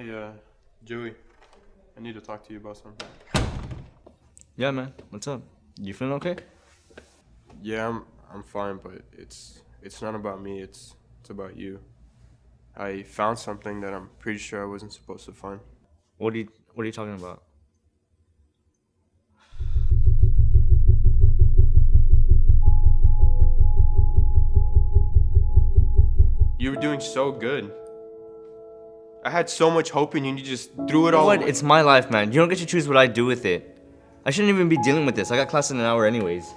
Hey, Joey, I need to talk to you about something. Yeah, man. What's up? You feeling okay? Yeah, I'm fine, but it's not about me. It's about you. I found something that I'm pretty sure I wasn't supposed to find. What are you talking about? You were doing so good. I had so much hope in you, and you just threw it all What? away. It's my life, man. You don't get to choose what I do with it. I shouldn't even be dealing with this. I got class in an hour anyways.